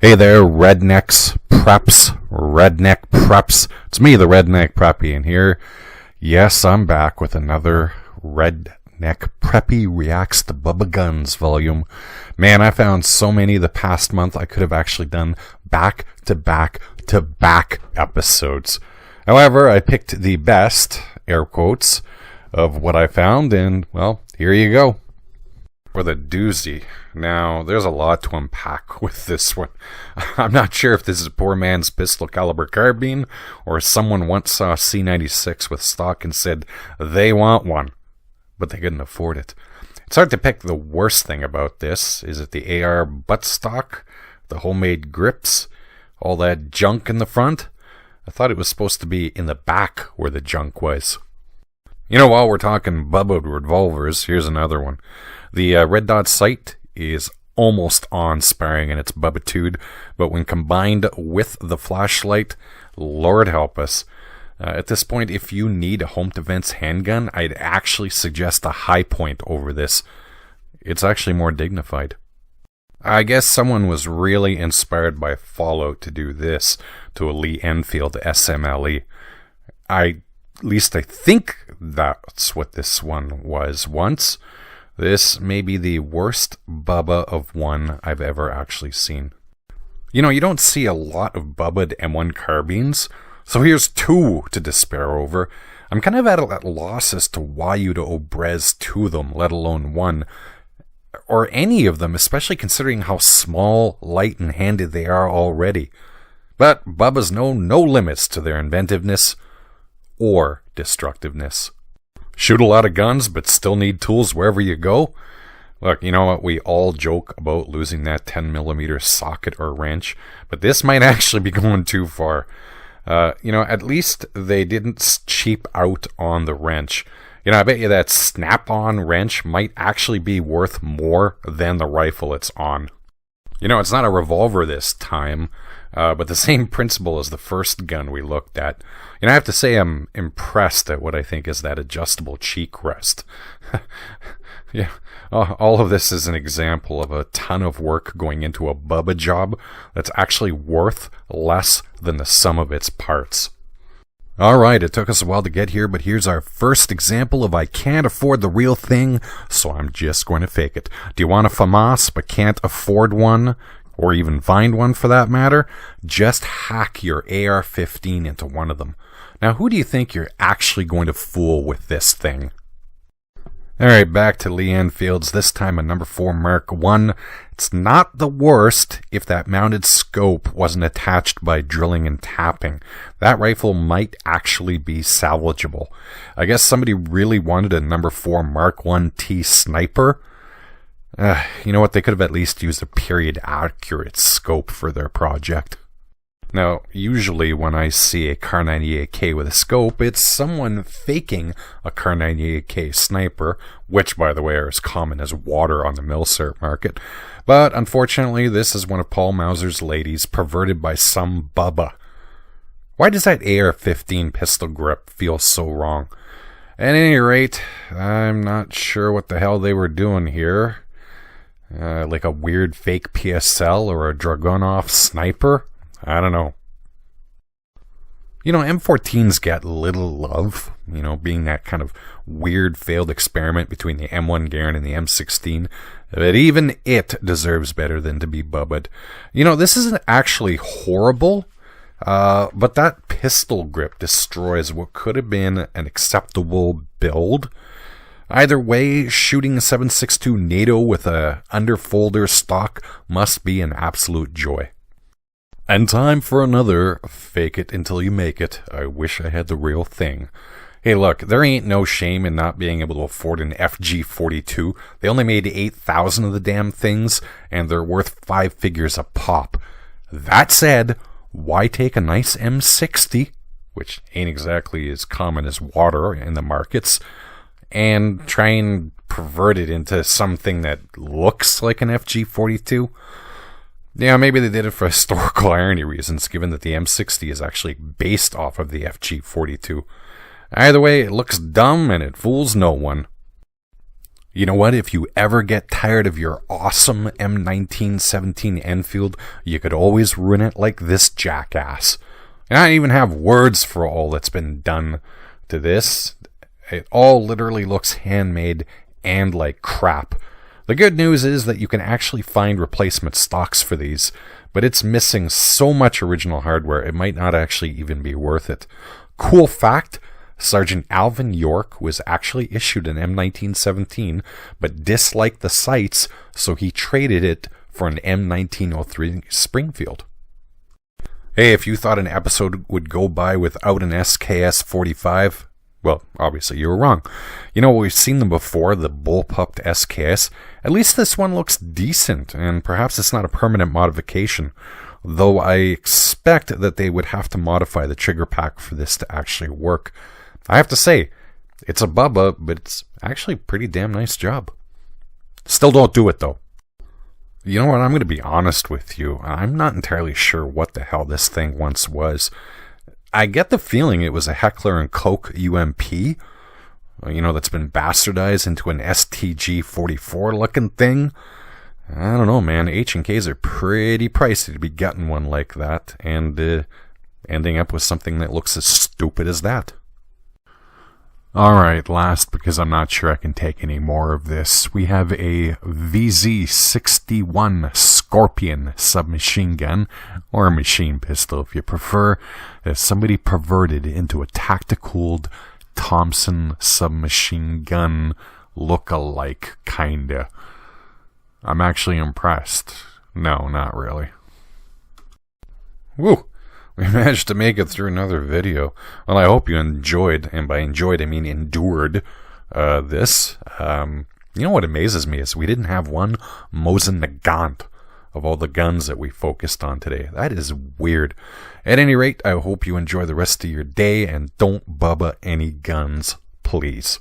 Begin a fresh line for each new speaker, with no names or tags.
Hey there, Rednecks, Preps, Redneck Preps. It's me, the Redneck Preppy, and here, yes, I'm back with another Redneck Preppy Reacts to Bubba Guns volume. Man, I found so many the past month I could have actually done back-to-back episodes. However, I picked the best, air quotes, of what I found, and, well, here you go. For the doozy. Now, there's a lot to unpack with this one. I'm not sure if this is a poor man's pistol caliber carbine, or someone once saw a C96 with stock and said they want one, but they couldn't afford it. It's hard to pick the worst thing about this. Is it the AR buttstock, the homemade grips, all that junk in the front? I thought it was supposed to be in the back where the junk was. You know, while we're talking bubba'd revolvers, here's another one. The red dot sight is almost awe-inspiring in its bubbitude, but when combined with the flashlight, Lord help us. At this point, if you need a home defense handgun, I'd actually suggest a high point over this. It's actually more dignified. I guess someone was really inspired by Fallout to do this to a Lee Enfield SMLE. At least I think that's what this one was once. This may be the worst Bubba of one I've ever actually seen. You know, you don't see a lot of bubba'd M1 carbines, so here's two to despair over. I'm kind of at a loss as to why you'd obrez two of them, let alone one. Or any of them, especially considering how small, light, and handed they are already. But Bubba's know no limits to their inventiveness or destructiveness. Shoot a lot of guns, but still need tools wherever you go? Look, you know what? We all joke about losing that 10mm socket or wrench, but this might actually be going too far. At least they didn't cheap out on the wrench. You know, I bet you that snap-on wrench might actually be worth more than the rifle it's on. You know, it's not a revolver this time, but the same principle as the first gun we looked at. And I have to say I'm impressed at what I think is that adjustable cheek rest. Yeah, all of this is an example of a ton of work going into a Bubba job that's actually worth less than the sum of its parts. Alright, it took us a while to get here, but here's our first example of I can't afford the real thing, so I'm just going to fake it. Do you want a FAMAS but can't afford one? Or even find one for that matter? Just hack your AR-15 into one of them. Now, who do you think you're actually going to fool with this thing? Alright, back to Lee Enfield's, this time a number 4 Mark I. It's not the worst if that mounted scope wasn't attached by drilling and tapping. That rifle might actually be salvageable. I guess somebody really wanted a number 4 Mark I T sniper. You know what, they could have at least used a period-accurate scope for their project. Now, usually when I see a Kar 98K with a scope, it's someone faking a Kar 98K sniper, which, by the way, are as common as water on the milsurp market. But, unfortunately, this is one of Paul Mauser's ladies, perverted by some Bubba. Why does that AR-15 pistol grip feel so wrong? At any rate, I'm not sure what the hell they were doing here. Like a weird fake PSL or a Dragunov sniper? I don't know. You know, M14s get little love, you know, being that kind of weird failed experiment between the M1 Garand and the M16, but even it deserves better than to be bubba'd. You know, this isn't actually horrible, but that pistol grip destroys what could have been an acceptable build. Either way, shooting a 7.62 NATO with a underfolder stock must be an absolute joy. And time for another fake it until you make it. I wish I had the real thing. Hey look, there ain't no shame in not being able to afford an FG42. They only made 8,000 of the damn things, and they're worth 5 figures a pop. That said, why take a nice M60, which ain't exactly as common as water in the markets, and try and pervert it into something that looks like an FG42? Yeah, maybe they did it for historical irony reasons, given that the M60 is actually based off of the FG42. Either way, it looks dumb and it fools no one. You know what? If you ever get tired of your awesome M1917 Enfield, you could always run it like this jackass. And I don't even have words for all that's been done to this. It all literally looks handmade and like crap. The good news is that you can actually find replacement stocks for these, but it's missing so much original hardware it might not actually even be worth it. Cool fact, Sergeant Alvin York was actually issued an M1917, but disliked the sights, so he traded it for an M1903 Springfield. Hey, if you thought an episode would go by without an SKS-45, well, obviously you were wrong. You know, we've seen them before, the bullpupped SKS. At least this one looks decent, and perhaps it's not a permanent modification, though I expect that they would have to modify the trigger pack for this to actually work. I have to say, it's a Bubba, but it's actually a pretty damn nice job. Still don't do it, though. You know what, I'm going to be honest with you. I'm not entirely sure what the hell this thing once was. I get the feeling it was a Heckler & Koch UMP, you know, that's been bastardized into an STG-44 looking thing. I don't know, man. H&Ks are pretty pricey to be getting one like that, and ending up with something that looks as stupid as that. Alright, last, because I'm not sure I can take any more of this, we have a VZ61 Scorpion submachine gun, or a machine pistol if you prefer, that somebody perverted into a tactical Thompson submachine gun look-alike, kinda. I'm actually impressed. No, not really. Woo! We managed to make it through another video. Well, I hope you enjoyed, and by enjoyed I mean endured, this. You know what amazes me is we didn't have one Mosin Nagant of all the guns that we focused on today. That is weird. At any rate, I hope you enjoy the rest of your day, and don't bubba any guns, please.